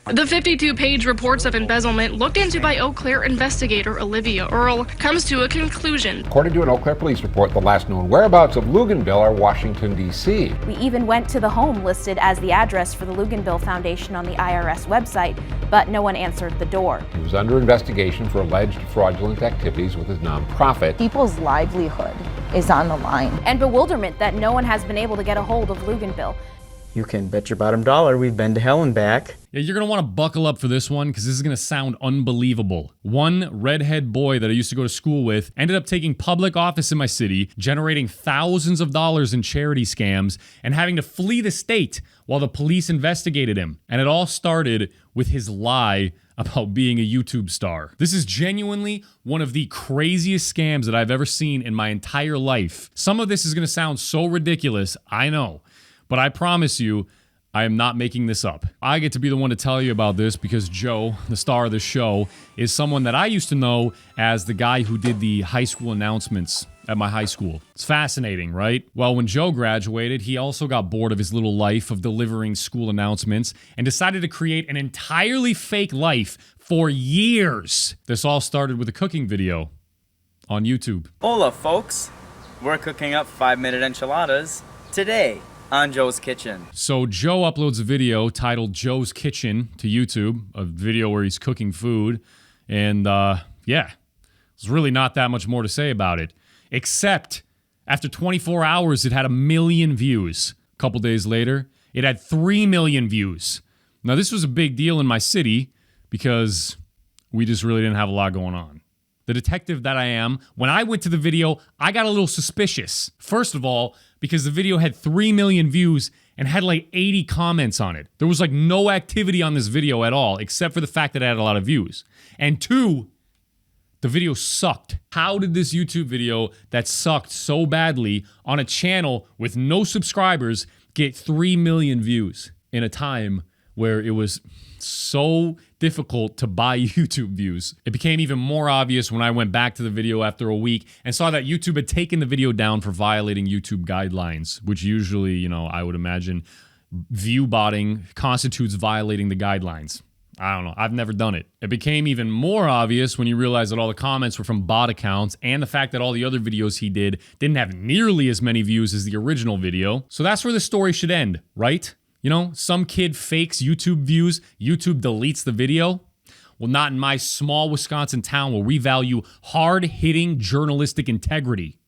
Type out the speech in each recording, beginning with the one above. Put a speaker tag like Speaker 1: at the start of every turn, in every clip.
Speaker 1: The 52-page reports of embezzlement looked into by Eau Claire investigator Olivia Earle comes to a conclusion.
Speaker 2: According to an Eau Claire police report, the last known whereabouts of Luginbill are Washington, D.C.
Speaker 3: We even went to the home listed as the address for the Luginbill Foundation on the IRS website, but no one answered the door.
Speaker 2: He was under investigation for alleged fraudulent activities with his nonprofit.
Speaker 4: People's livelihood is on the line.
Speaker 3: And bewilderment that no one has been able to get a hold of Luginbill.
Speaker 5: You can bet your bottom dollar we've been to hell and back.
Speaker 6: Yeah, you're going to want to buckle up for this one because this is going to sound unbelievable. One redhead boy that I used to go to school with ended up taking public office in my city, generating thousands of dollars in charity scams, and having to flee the state while the police investigated him. And it all started with his lie about being a YouTube star. This is genuinely one of the craziest scams that I've ever seen in my entire life. Some of this is going to sound so ridiculous, I know. But I promise you, I am not making this up. I get to be the one to tell you about this because Joe, the star of the show, is someone that I used to know as the guy who did the high school announcements at my high school. It's fascinating, right? Well, when Joe graduated, he also got bored of his little life of delivering school announcements and decided to create an entirely fake life for years. This all started with a cooking video on YouTube.
Speaker 7: Hola, folks. We're cooking up 5-minute enchiladas today on Joe's Kitchen.
Speaker 6: So Joe uploads a video titled Joe's Kitchen to YouTube, a video where he's cooking food. And yeah, there's really not that much more to say about it. Except after 24 hours, it had 1 million views. A couple days later, it had 3 million views. Now, this was a big deal in my city because we just really didn't have a lot going on. The detective that I am, when I went to the video, I got a little suspicious. First of all, because the video had 3 million views and had like 80 comments on it. There was like no activity on this video at all, except for the fact that it had a lot of views. And two, the video sucked. How did this YouTube video that sucked so badly on a channel with no subscribers get 3 million views in a time where it was so difficult to buy YouTube views? It became even more obvious when I went back to the video after a week and saw that YouTube had taken the video down for violating YouTube guidelines, which usually, you know, I would imagine view botting constitutes violating the guidelines. I don't know. I've never done it. It became even more obvious when you realize that all the comments were from bot accounts and the fact that all the other videos he did didn't have nearly as many views as the original video. So that's where the story should end, right? You know, some kid fakes YouTube views, YouTube deletes the video. Well, not in my small Wisconsin town where we value hard-hitting journalistic integrity.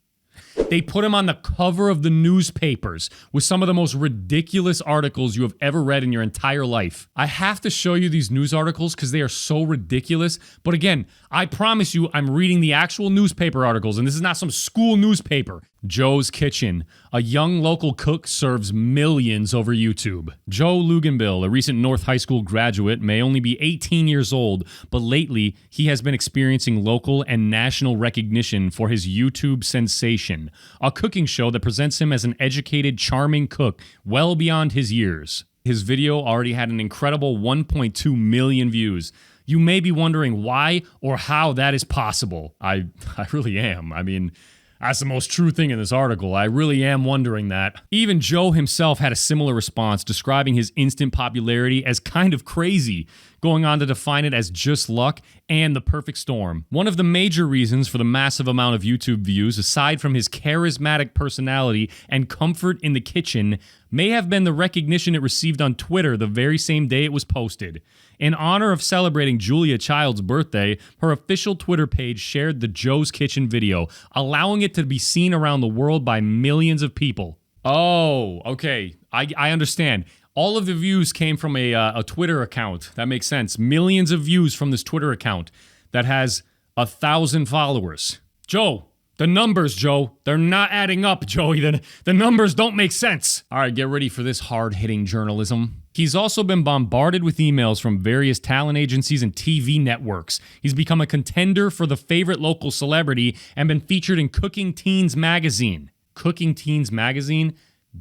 Speaker 6: They put him on the cover of the newspapers with some of the most ridiculous articles you have ever read in your entire life. I have to show you these news articles because they are so ridiculous. But again, I promise you I'm reading the actual newspaper articles, and this is not some school newspaper. Joe's Kitchen. A young local cook serves millions over YouTube. Joe Luginbill, a recent North High School graduate, may only be 18 years old, but lately he has been experiencing local and national recognition for his YouTube sensation, a cooking show that presents him as an educated, charming cook well beyond his years. His video already had an incredible 1.2 million views. You may be wondering why or how that is possible. I really am. I mean, that's the most true thing in this article. I really am wondering that. Even Joe himself had a similar response, describing his instant popularity as kind of crazy, going on to define it as just luck and the perfect storm. One of the major reasons for the massive amount of YouTube views, aside from his charismatic personality and comfort in the kitchen, may have been the recognition it received on Twitter the very same day it was posted. In honor of celebrating Julia Child's birthday, her official Twitter page shared the Joe's Kitchen video, allowing it to be seen around the world by millions of people. Oh, okay. I understand. All of the views came from a Twitter account. That makes sense. Millions of views from this Twitter account that has 1,000 followers. Joe, the numbers, Joe, they're not adding up, Joey. The numbers don't make sense. All right, get ready for this hard-hitting journalism. He's also been bombarded with emails from various talent agencies and TV networks. He's become a contender for the favorite local celebrity and been featured in Cooking Teens magazine. Cooking Teens magazine?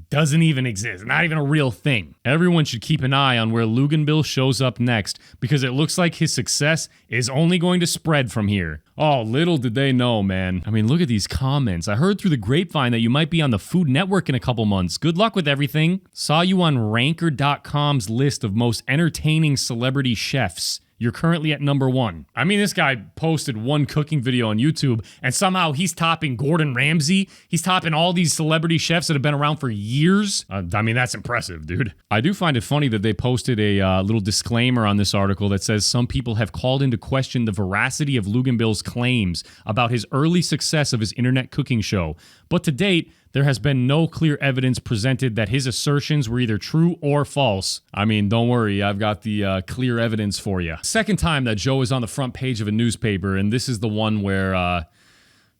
Speaker 6: doesn't even exist. Not even a real thing. Everyone should keep an eye on where Luginbill shows up next because it looks like his success is only going to spread from here. Oh, little did they know, man. I mean, look at these comments. I heard through the grapevine that you might be on the Food Network in a couple months. Good luck with everything. Saw you on Ranker.com's list of most entertaining celebrity chefs. You're currently at number 1. I mean, this guy posted one cooking video on YouTube, and somehow he's topping Gordon Ramsay. He's topping all these celebrity chefs that have been around for years. I mean, that's impressive, dude. I do find it funny that they posted a little disclaimer on this article that says some people have called into question the veracity of Luginbill's claims about his early success of his internet cooking show. But to date, there has been no clear evidence presented that his assertions were either true or false. I mean, don't worry, I've got the clear evidence for you. Second time that Joe is on the front page of a newspaper, and this is the one where,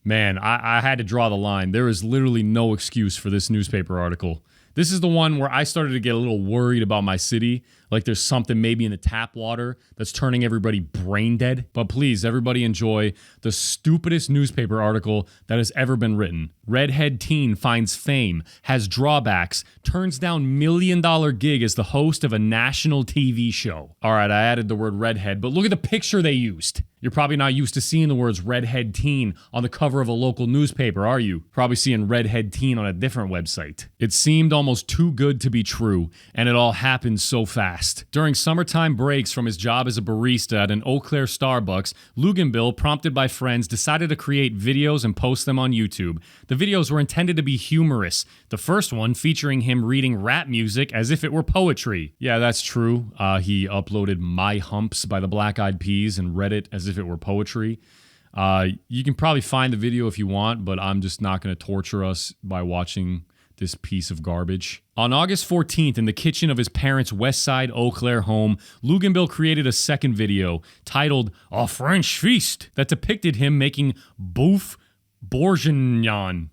Speaker 6: man, I had to draw the line. There is literally no excuse for this newspaper article. This is the one where I started to get a little worried about my city. Like there's something maybe in the tap water that's turning everybody brain dead. But please, everybody enjoy the stupidest newspaper article that has ever been written. Redhead teen finds fame, has drawbacks, turns down $1 million gig as the host of a national TV show. All right, I added the word redhead, but look at the picture they used. You're probably not used to seeing the words redhead teen on the cover of a local newspaper, are you? Probably seeing redhead teen on a different website. It seemed almost too good to be true, and it all happened so fast. During summertime breaks from his job as a barista at an Eau Claire Starbucks, Luginbill, prompted by friends, decided to create videos and post them on YouTube. The videos were intended to be humorous. The first one featuring him reading rap music as if it were poetry. Yeah, that's true. He uploaded My Humps by the Black Eyed Peas and read it as if it were poetry. You can probably find the video if you want, but I'm just not going to torture us by watching this piece of garbage. On August 14th, in the kitchen of his parents' West Side Eau Claire home, Luginbill created a second video titled A French Feast that depicted him making boeuf bourguignon.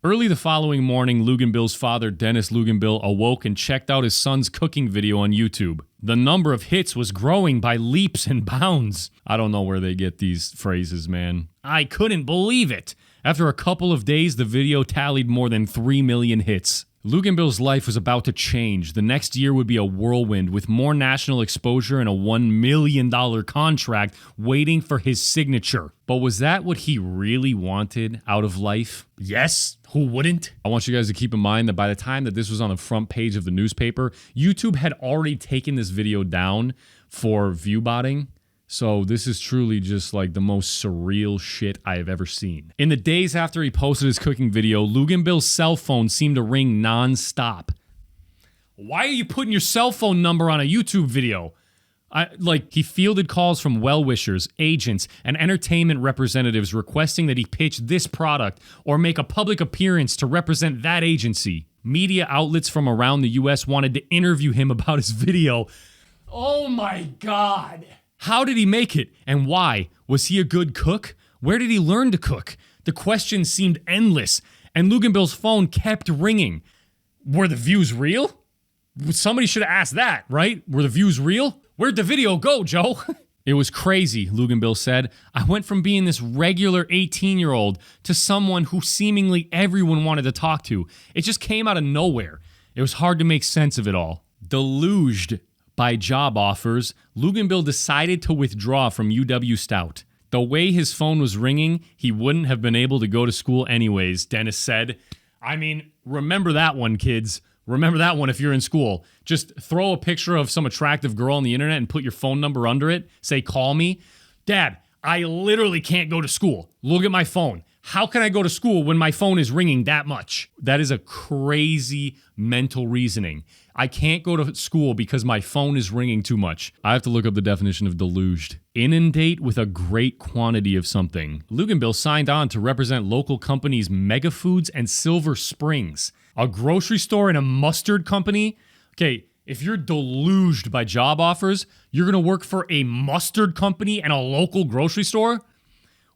Speaker 6: Early the following morning, Luginbill's father, Dennis Luginbill, awoke and checked out his son's cooking video on YouTube. The number of hits was growing by leaps and bounds. I don't know where they get these phrases, man. I couldn't believe it. After a couple of days, the video tallied more than 3 million hits. Luginbill's life was about to change. The next year would be a whirlwind with more national exposure and a $1 million contract waiting for his signature. But was that what he really wanted out of life? Yes, who wouldn't? I want you guys to keep in mind that by the time that this was on the front page of the newspaper, YouTube had already taken this video down for view botting. So this is truly just like the most surreal shit I have ever seen. In the days after he posted his cooking video, Luginbill's cell phone seemed to ring non-stop. Why are you putting your cell phone number on a YouTube video? He fielded calls from well-wishers, agents, and entertainment representatives requesting that he pitch this product or make a public appearance to represent that agency. Media outlets from around the US wanted to interview him about his video. Oh my God. How did he make it, and why? Was he a good cook? Where did he learn to cook? The questions seemed endless, and Luginbill's phone kept ringing. Were the views real? Somebody should have asked that, right? Were the views real? Where'd the video go, Joe? It was crazy, Luginbill said. I went from being this regular 18-year-old to someone who seemingly everyone wanted to talk to. It just came out of nowhere. It was hard to make sense of it all. Deluged by job offers, Luginbill decided to withdraw from UW Stout. The way his phone was ringing, he wouldn't have been able to go to school anyways, Dennis said. I mean, remember that one, kids. Remember that one if you're in school. Just throw a picture of some attractive girl on the internet and put your phone number under it. Say, call me. Dad, I literally can't go to school. Look at my phone. How can I go to school when my phone is ringing that much? That is a crazy mental reasoning. I can't go to school because my phone is ringing too much. I have to look up the definition of deluged. Inundate with a great quantity of something. Luginbill signed on to represent local companies Mega Foods and Silver Springs. A grocery store and a mustard company? Okay, if you're deluged by job offers, you're going to work for a mustard company and a local grocery store?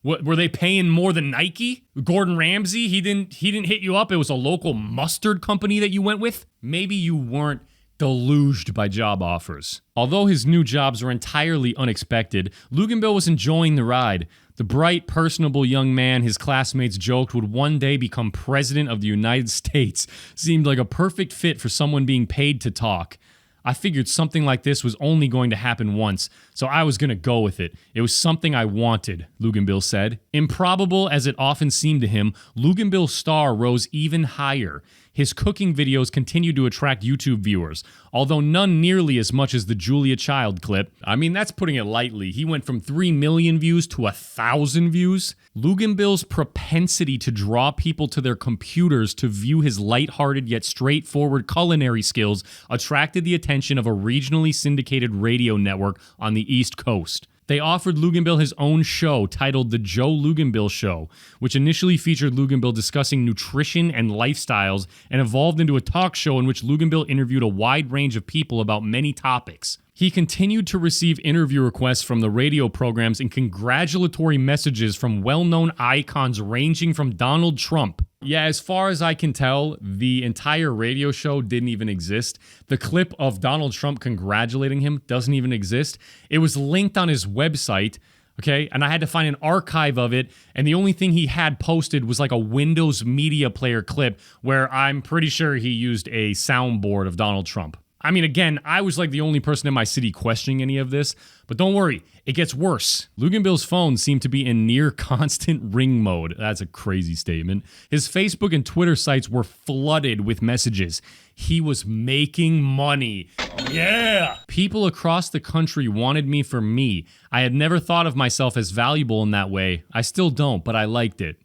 Speaker 6: What, were they paying more than Nike? Gordon Ramsay, he didn't hit you up. It was a local mustard company that you went with. Maybe you weren't deluged by job offers. Although his new jobs were entirely unexpected, Luginbill was enjoying the ride. The bright, personable young man his classmates joked would one day become president of the United States seemed like a perfect fit for someone being paid to talk. I figured something like this was only going to happen once, so I was going to go with it. It was something I wanted, Luginbill said. Improbable as it often seemed to him, Luginbill's star rose even higher. His cooking videos continued to attract YouTube viewers, although none nearly as much as the Julia Child clip. I mean, that's putting it lightly. He went from 3 million views to 1,000 views. Luginbill's propensity to draw people to their computers to view his lighthearted yet straightforward culinary skills attracted the attention of a regionally syndicated radio network on the East Coast. They offered Luginbill his own show titled The Joe Luginbill Show, which initially featured Luginbill discussing nutrition and lifestyles and evolved into a talk show in which Luginbill interviewed a wide range of people about many topics. He continued to receive interview requests from the radio programs and congratulatory messages from well-known icons ranging from Donald Trump. Yeah, as far as I can tell, the entire radio show didn't even exist. The clip of Donald Trump congratulating him doesn't even exist. It was linked on his website, okay? And I had to find an archive of it, and the only thing he had posted was like a Windows Media Player clip where I'm pretty sure he used a soundboard of Donald Trump. I mean, again, I was like the only person in my city questioning any of this, but don't worry, it gets worse. Luginbill's phone seemed to be in near constant ring mode. That's a crazy statement. His Facebook and Twitter sites were flooded with messages. He was making money. Yeah! People across the country wanted me for me. I had never thought of myself as valuable in that way. I still don't, but I liked it.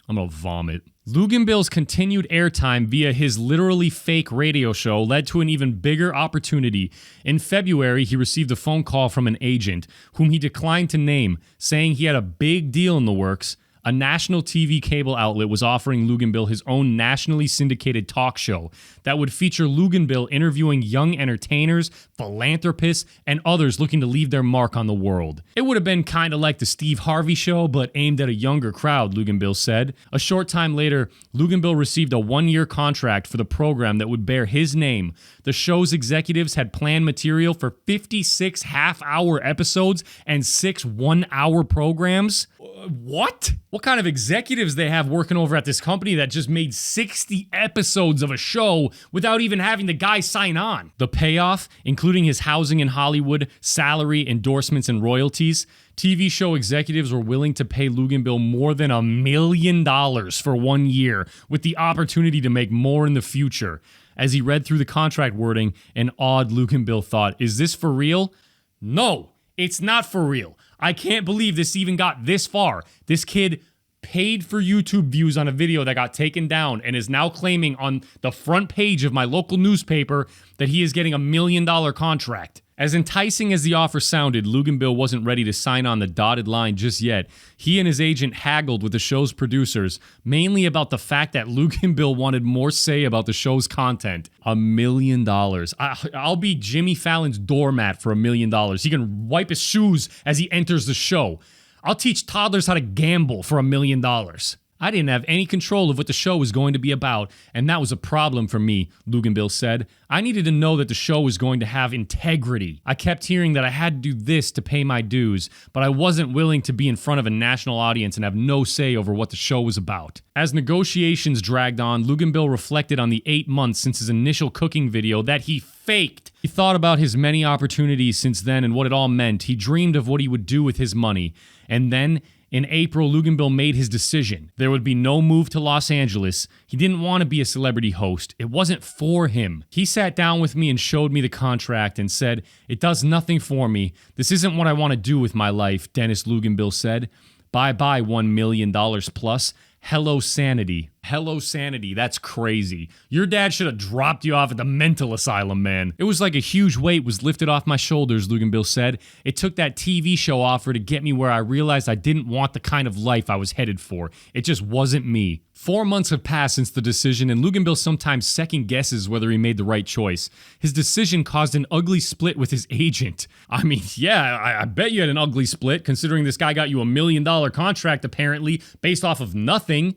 Speaker 6: I'm gonna vomit. Luginbill's continued airtime via his literally fake radio show led to an even bigger opportunity. In February, he received a phone call from an agent, whom he declined to name, saying he had a big deal in the works. A national TV cable outlet was offering Luginbill his own nationally syndicated talk show that would feature Luginbill interviewing young entertainers, philanthropists, and others looking to leave their mark on the world. It would have been kind of like the Steve Harvey Show, but aimed at a younger crowd, Luginbill said. A short time later, Luginbill received a 1-year contract for the program that would bear his name. The show's executives had planned material for 56 half-hour episodes and 6 one-hour programs. What? What kind of executives they have working over at this company that just made 60 episodes of a show without even having the guy sign on? The payoff, including his housing in Hollywood, salary, endorsements, and royalties. TV show executives were willing to pay Luginbill more than $1 million for 1 year, with the opportunity to make more in the future. As he read through the contract wording, an awed Luginbill thought, is this for real? No, it's not for real. I can't believe this even got this far. This kid paid for YouTube views on a video that got taken down and is now claiming on the front page of my local newspaper that he is getting $1 million contract. As enticing as the offer sounded, Luginbill wasn't ready to sign on the dotted line just yet. He and his agent haggled with the show's producers, mainly about the fact that Luginbill wanted more say about the show's content. $1 million. I'll be Jimmy Fallon's doormat for $1 million. He can wipe his shoes as he enters the show. I'll teach toddlers how to gamble for $1 million. I didn't have any control of what the show was going to be about, and that was a problem for me, Luginbill said. I needed to know that the show was going to have integrity. I kept hearing that I had to do this to pay my dues, but I wasn't willing to be in front of a national audience and have no say over what the show was about. As negotiations dragged on, Luginbill reflected on the 8 months since his initial cooking video that he faked. He thought about his many opportunities since then and what it all meant. He dreamed of what he would do with his money. And then, in April, Luginbill made his decision. There would be no move to Los Angeles. He didn't want to be a celebrity host. It wasn't for him. He sat down with me and showed me the contract and said, "It does nothing for me. This isn't what I want to do with my life," Dennis Luginbill said. Bye-bye, $1 million plus. Hello, sanity. Hello, sanity. That's crazy. Your dad should have dropped you off at the mental asylum, man. It was like a huge weight was lifted off my shoulders, Luginbill said. It took that TV show offer to get me where I realized I didn't want the kind of life I was headed for. It just wasn't me. 4 months have passed since the decision, and Luginbill sometimes second guesses whether he made the right choice. His decision caused an ugly split with his agent. I mean, yeah, I bet you had an ugly split, considering this guy got you $1 million contract, apparently, based off of nothing.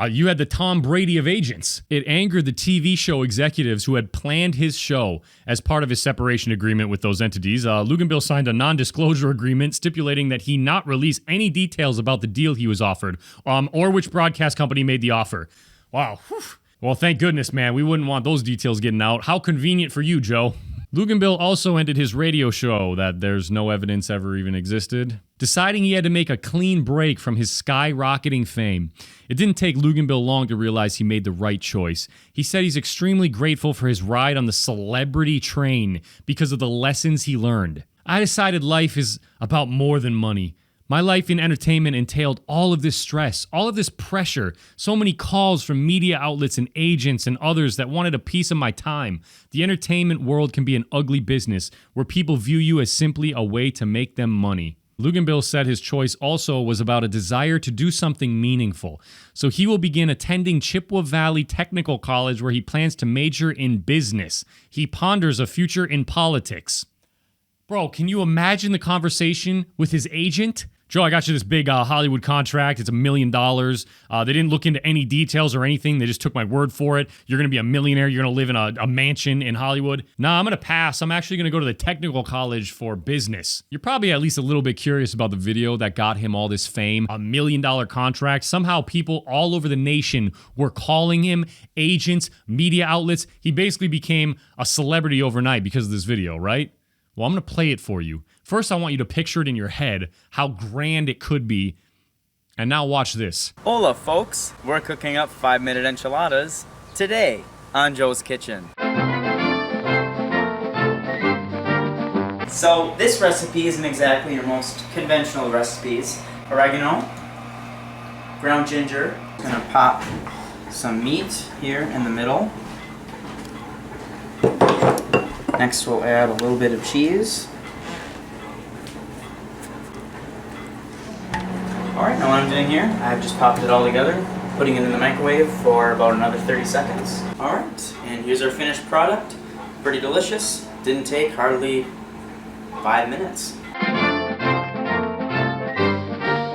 Speaker 6: You had the Tom Brady of agents. It angered the TV show executives who had planned his show as part of his separation agreement with those entities. Luginbill signed a non-disclosure agreement stipulating that he not release any details about the deal he was offered, or which broadcast company made the offer. Wow. Whew. Well, thank goodness, man. We wouldn't want those details getting out. How convenient for you, Joe. Luginbill also ended his radio show that there's no evidence ever even existed, deciding he had to make a clean break from his skyrocketing fame. It didn't take Luginbill long to realize he made the right choice. He said he's extremely grateful for his ride on the celebrity train because of the lessons he learned. I decided life is about more than money. My life in entertainment entailed all of this stress, all of this pressure, so many calls from media outlets and agents and others that wanted a piece of my time. The entertainment world can be an ugly business where people view you as simply a way to make them money. Luginbill said his choice also was about a desire to do something meaningful. So he will begin attending Chippewa Valley Technical College where he plans to major in business. He ponders a future in politics. Bro, can you imagine the conversation with his agent? Joe, I got you this big Hollywood contract. It's $1 million. They didn't look into any details or anything. They just took my word for it. You're going to be a millionaire. You're going to live in a mansion in Hollywood. Nah, I'm going to pass. I'm actually going to go to the technical college for business. You're probably at least a little bit curious about the video that got him all this fame. $1 million contract. Somehow people all over the nation were calling him, agents, media outlets. He basically became a celebrity overnight because of this video, right? Well, I'm going to play it for you. First, I want you to picture it in your head, how grand it could be. And now watch this.
Speaker 7: Hola, folks. We're cooking up 5-minute enchiladas today on Joe's Kitchen. So this recipe isn't exactly your most conventional recipes. Oregano, ground ginger. Gonna pop some meat here in the middle. Next we'll add a little bit of cheese. Alright, now what I'm doing here, I've just popped it all together, putting it in the microwave for about another 30 seconds. Alright, and here's our finished product. Pretty delicious. Didn't take hardly 5 minutes.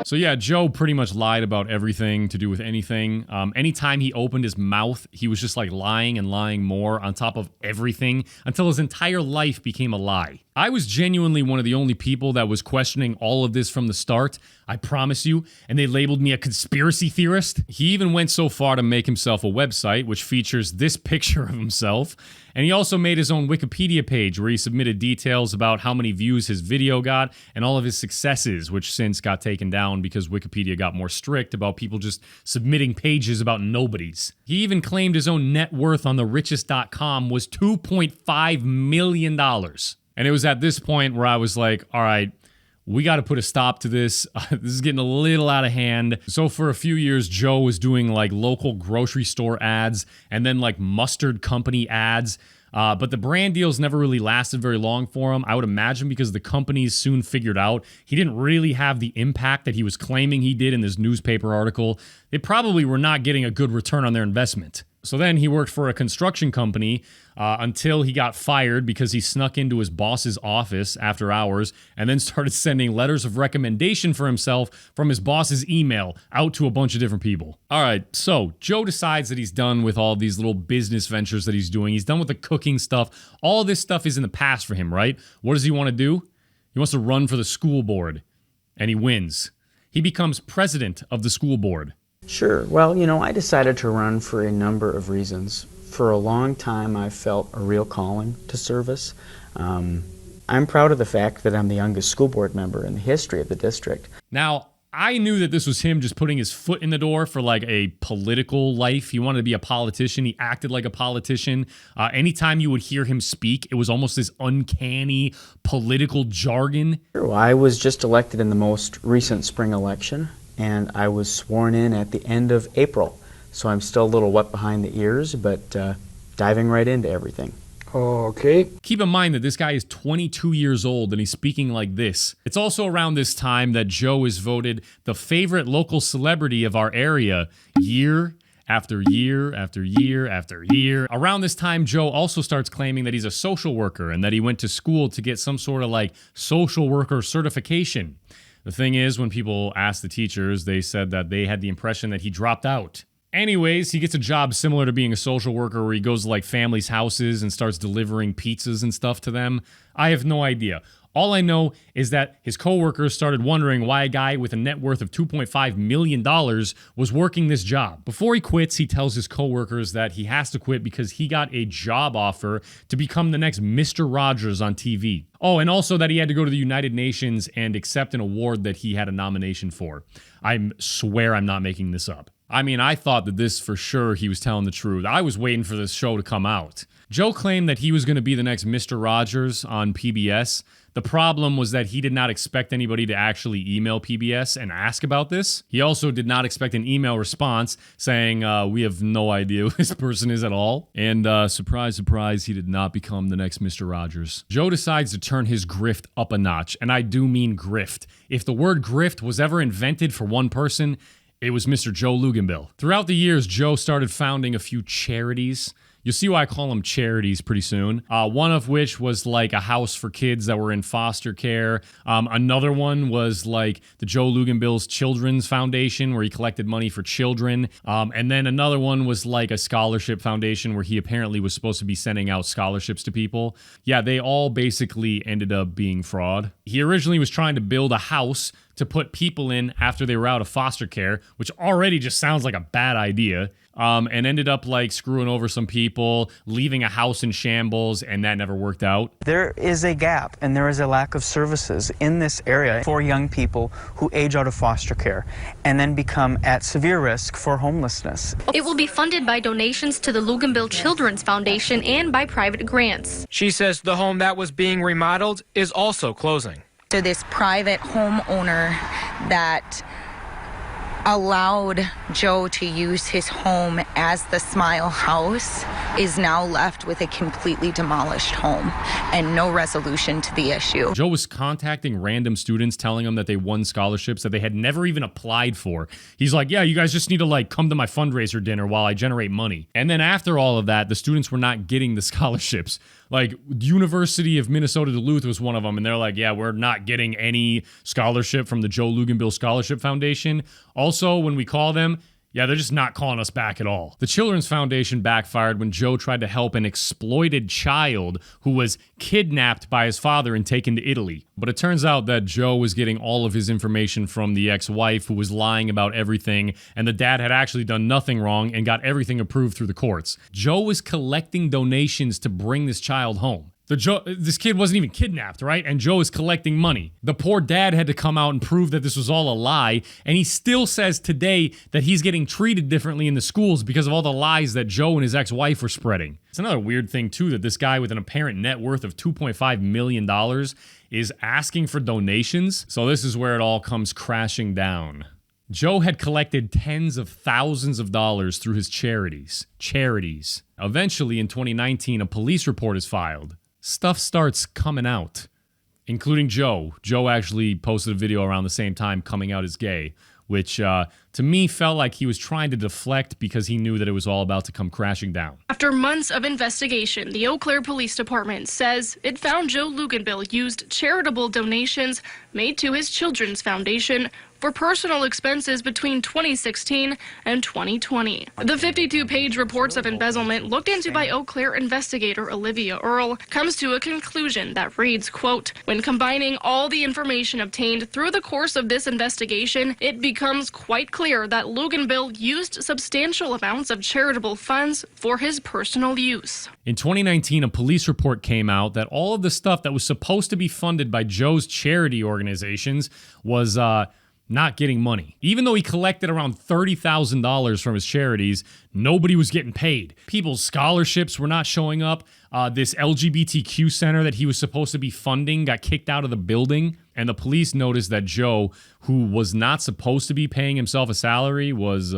Speaker 6: So yeah, Joe pretty much lied about everything to do with anything. Anytime he opened his mouth, he was just like lying and lying more on top of everything until his entire life became a lie. I was genuinely one of the only people that was questioning all of this from the start, I promise you, and they labeled me a conspiracy theorist. He even went so far to make himself a website which features this picture of himself, and he also made his own Wikipedia page where he submitted details about how many views his video got and all of his successes, which since got taken down because Wikipedia got more strict about people just submitting pages about nobodies. He even claimed his own net worth on therichest.com was $2.5 million. And it was at this point where I was like, all right, we got to put a stop to this. This is getting a little out of hand. So for a few years, Joe was doing like local grocery store ads and then like mustard company ads. But the brand deals never really lasted very long for him, I would imagine, because the companies soon figured out he didn't really have the impact that he was claiming he did in this newspaper article. They probably were not getting a good return on their investment. So then he worked for a construction company until he got fired because he snuck into his boss's office after hours and then started sending letters of recommendation for himself from his boss's email out to a bunch of different people. All right, so Joe decides that he's done with all these little business ventures that he's doing. He's done with the cooking stuff. All this stuff is in the past for him, right? What does he want to do? He wants to run for the school board, and he wins. He becomes president of the school board.
Speaker 5: Sure. Well, I decided to run for a number of reasons. For a long time, I felt a real calling to service. I'm proud of the fact that I'm the youngest school board member in the history of the district.
Speaker 6: Now, I knew that this was him just putting his foot in the door for like a political life. He wanted to be a politician. He acted like a politician. Anytime you would hear him speak, it was almost this uncanny political jargon.
Speaker 5: Well, I was just elected in the most recent spring election, and I was sworn in at the end of April. So I'm still a little wet behind the ears, but diving right into everything.
Speaker 2: Okay.
Speaker 6: Keep in mind that this guy is 22 years old and he's speaking like this. It's also around this time that Joe is voted the favorite local celebrity of our area year after year after year after year. Around this time, Joe also starts claiming that he's a social worker and that he went to school to get some sort of like social worker certification. The thing is, when people asked the teachers, they said that they had the impression that he dropped out. Anyways, he gets a job similar to being a social worker where he goes to like families' houses and starts delivering pizzas and stuff to them. I have no idea. All I know is that his coworkers started wondering why a guy with a net worth of $2.5 million was working this job. Before he quits, he tells his coworkers that he has to quit because he got a job offer to become the next Mr. Rogers on TV. Oh, and also that he had to go to the United Nations and accept an award that he had a nomination for. I swear I'm not making this up. I mean, I thought that this for sure he was telling the truth. I was waiting for this show to come out. Joe claimed that he was going to be the next Mr. Rogers on PBS. The problem was that he did not expect anybody to actually email PBS and ask about this. He also did not expect an email response saying, we have no idea who this person is at all. And surprise, surprise, he did not become the next Mr. Rogers. Joe decides to turn his grift up a notch, and I do mean grift. If the word grift was ever invented for one person, it was Mr. Joe Luginbill. Throughout the years, Joe started founding a few charities. You'll see why I call them charities pretty soon. One of which was like a house for kids that were in foster care. Another one was like the Joe Luginbill's Children's Foundation, where he collected money for children. And then another one was like a scholarship foundation where he apparently was supposed to be sending out scholarships to people. Yeah, they all basically ended up being fraud. He originally was trying to build a house to put people in after they were out of foster care, which already just sounds like a bad idea. And ended up like screwing over some people, leaving a house in shambles, and that never worked out.
Speaker 8: There is a gap and there is a lack of services in this area for young people who age out of foster care and then become at severe risk for homelessness.
Speaker 1: It will be funded by donations to the Luginbill Children's Foundation and by private grants.
Speaker 9: She says the home that was being remodeled is also closing.
Speaker 4: So this private homeowner that allowed Joe to use his home as the Smile House is now left with a completely demolished home and no resolution to the issue.
Speaker 6: Joe was contacting random students telling them that they won scholarships that they had never even applied for. He's like, yeah, you guys just need to like come to my fundraiser dinner while I generate money. And then after all of that, the students were not getting the scholarships. Like, University of Minnesota Duluth was one of them, and they're like, yeah, we're not getting any scholarship from the Joe Luginbill Scholarship Foundation. Also, when we call them, yeah, they're just not calling us back at all. The Children's Foundation backfired when Joe tried to help an exploited child who was kidnapped by his father and taken to Italy. But it turns out that Joe was getting all of his information from the ex-wife who was lying about everything, and the dad had actually done nothing wrong and got everything approved through the courts. Joe was collecting donations to bring this child home. This kid wasn't even kidnapped, right? And Joe is collecting money. The poor dad had to come out and prove that this was all a lie, and he still says today that he's getting treated differently in the schools because of all the lies that Joe and his ex-wife were spreading. It's another weird thing, too, that this guy with an apparent net worth of $2.5 million is asking for donations. So this is where it all comes crashing down. Joe had collected tens of thousands of dollars through his charities. Eventually, in 2019, a police report is filed. Stuff starts coming out, including Joe. Joe actually posted a video around the same time coming out as gay, which to me felt like he was trying to deflect because he knew that it was all about to come crashing down.
Speaker 1: After months of investigation, the Eau Claire Police Department says it found Joe Luginbill used charitable donations made to his Children's Foundation for personal expenses between 2016 and 2020. The 52-page reports of embezzlement looked into by Eau Claire investigator Olivia Earle comes to a conclusion that reads, quote, when combining all the information obtained through the course of this investigation, it becomes quite clear that Luginbill used substantial amounts of charitable funds for his personal use.
Speaker 6: In 2019, a police report came out that all of the stuff that was supposed to be funded by Joe's charity organizations was not getting money. Even though he collected around $30,000 from his charities, nobody was getting paid. People's scholarships were not showing up. This LGBTQ center that he was supposed to be funding got kicked out of the building. And the police noticed that Joe, who was not supposed to be paying himself a salary, was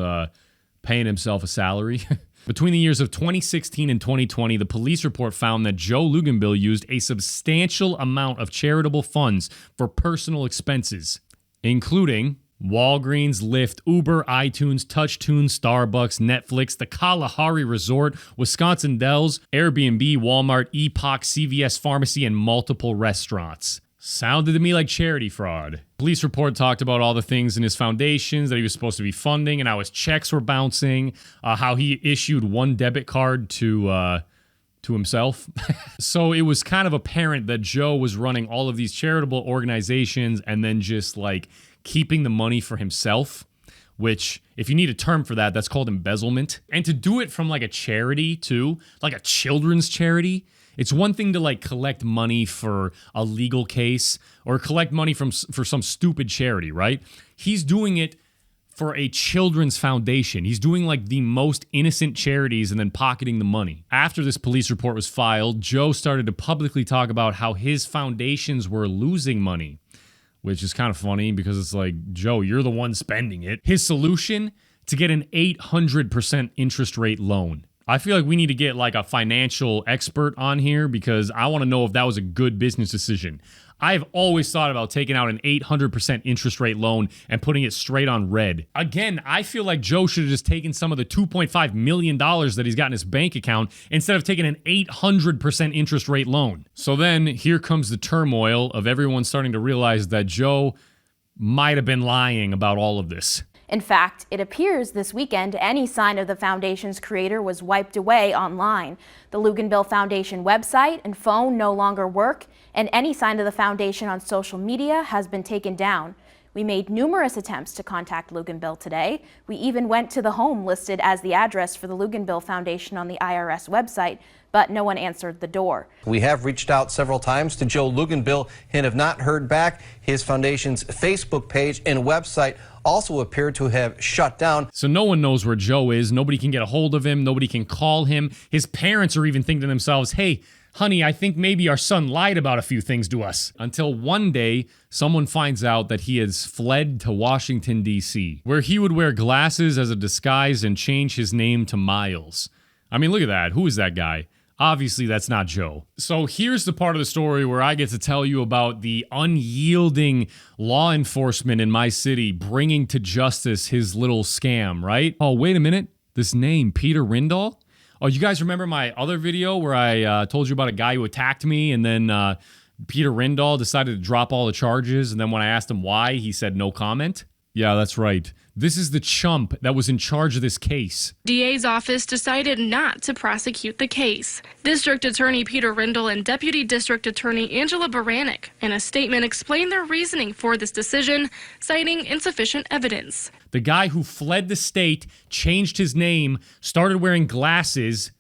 Speaker 6: paying himself a salary. Between the years of 2016 and 2020, the police report found that Joe Luginbill used a substantial amount of charitable funds for personal expenses, including Walgreens, Lyft, Uber, iTunes, TouchTunes, Starbucks, Netflix, the Kalahari Resort, Wisconsin Dells, Airbnb, Walmart, Epoch, CVS Pharmacy, and multiple restaurants. Sounded to me like charity fraud. Police report talked about all the things in his foundations that he was supposed to be funding and how his checks were bouncing, how he issued one debit card to himself. So it was kind of apparent that Joe was running all of these charitable organizations and then just like keeping the money for himself, which if you need a term for that, that's called embezzlement. And to do it from like a charity too, like a children's charity. It's one thing to like collect money for a legal case or collect money for some stupid charity, right? He's doing it for a children's foundation. He's doing like the most innocent charities and then pocketing the money. After this police report was filed, Joe started to publicly talk about how his foundations were losing money, which is kind of funny because it's like, Joe, you're the one spending it. His solution, to get an 800% interest rate loan. I feel like we need to get like a financial expert on here because I want to know if that was a good business decision. I've always thought about taking out an 800% interest rate loan and putting it straight on red. Again, I feel like Joe should have just taken some of the $2.5 million that he's got in his bank account instead of taking an 800% interest rate loan. So then here comes the turmoil of everyone starting to realize that Joe might have been lying about all of this.
Speaker 3: In fact, it appears this weekend any sign of the foundation's creator was wiped away online. The Luginbill Foundation website and phone no longer work, and any sign of the foundation on social media has been taken down. We made numerous attempts to contact Luginbill today. We even went to the home listed as the address for the Luginbill Foundation on the IRS website, but no one answered the door.
Speaker 10: We have reached out several times to Joe Luginbill and have not heard back. His foundation's Facebook page and website also appear to have shut down.
Speaker 6: So no one knows where Joe is. Nobody can get a hold of him. Nobody can call him. His parents are even thinking to themselves, hey, honey, I think maybe our son lied about a few things to us. Until one day, someone finds out that he has fled to Washington, D.C., where he would wear glasses as a disguise and change his name to Miles. I mean, look at that. Who is that guy? Obviously, that's not Joe. So here's the part of the story where I get to tell you about the unyielding law enforcement in my city bringing to justice his little scam, right? Oh, wait a minute. This name, Peter Rindall? Oh, you guys remember my other video where I told you about a guy who attacked me and then Peter Rindall decided to drop all the charges, and then when I asked him why, he said no comment? Yeah, that's right. This is the chump that was in charge of this case.
Speaker 1: DA's office decided not to prosecute the case. District Attorney Peter Rindall and Deputy District Attorney Angela Baranek in a statement explained their reasoning for this decision, citing insufficient evidence.
Speaker 6: The guy who fled the state, changed his name, started wearing glasses.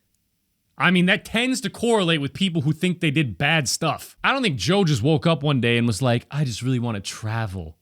Speaker 6: I mean, that tends to correlate with people who think they did bad stuff. I don't think Joe just woke up one day and was like, I just really want to travel.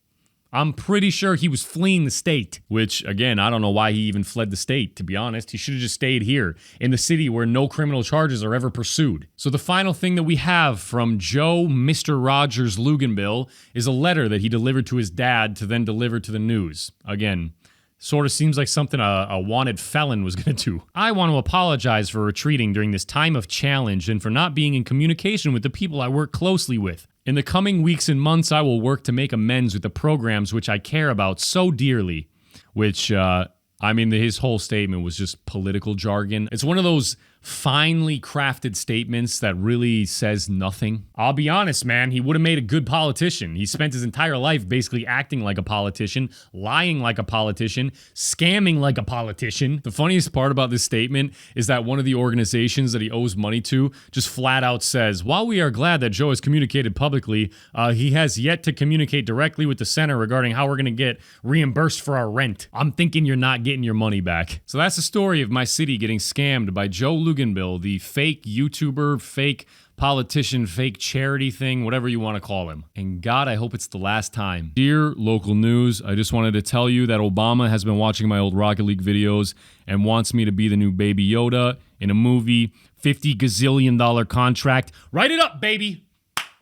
Speaker 6: I'm pretty sure he was fleeing the state, which, again, I don't know why he even fled the state, to be honest. He should have just stayed here in the city where no criminal charges are ever pursued. So the final thing that we have from Joe Mr. Rogers Luginbill is a letter that he delivered to his dad to then deliver to the news. Again, sort of seems like something a wanted felon was going to do. I want to apologize for retreating during this time of challenge and for not being in communication with the people I work closely with. In the coming weeks and months, I will work to make amends with the programs which I care about so dearly. Which, his whole statement was just political jargon. It's one of those finely crafted statements that really says nothing. I'll be honest, man, he would have made a good politician. He spent his entire life basically acting like a politician, lying like a politician, scamming like a politician. The funniest part about this statement is that one of the organizations that he owes money to just flat out says, while we are glad that Joe has communicated publicly, he has yet to communicate directly with the center regarding how we're going to get reimbursed for our rent. I'm thinking you're not getting your money back. So that's the story of my city getting scammed by Joe Luginbill, the fake YouTuber, fake politician, fake charity thing, whatever you want to call him. And God, I hope it's the last time. Dear local news, I just wanted to tell you that Obama has been watching my old Rocket League videos and wants me to be the new Baby Yoda in a movie, $50 gazillion contract. Write it up, baby!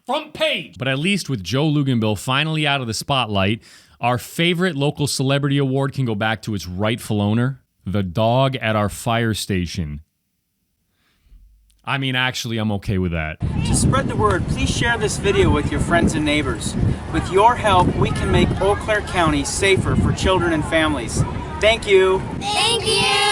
Speaker 6: Front page! But at least with Joe Luginbill finally out of the spotlight, our favorite local celebrity award can go back to its rightful owner, the dog at our fire station. I mean, actually, I'm okay with that.
Speaker 11: To spread the word, please share this video with your friends and neighbors. With your help, we can make Eau Claire County safer for children and families. Thank you.
Speaker 12: Thank you.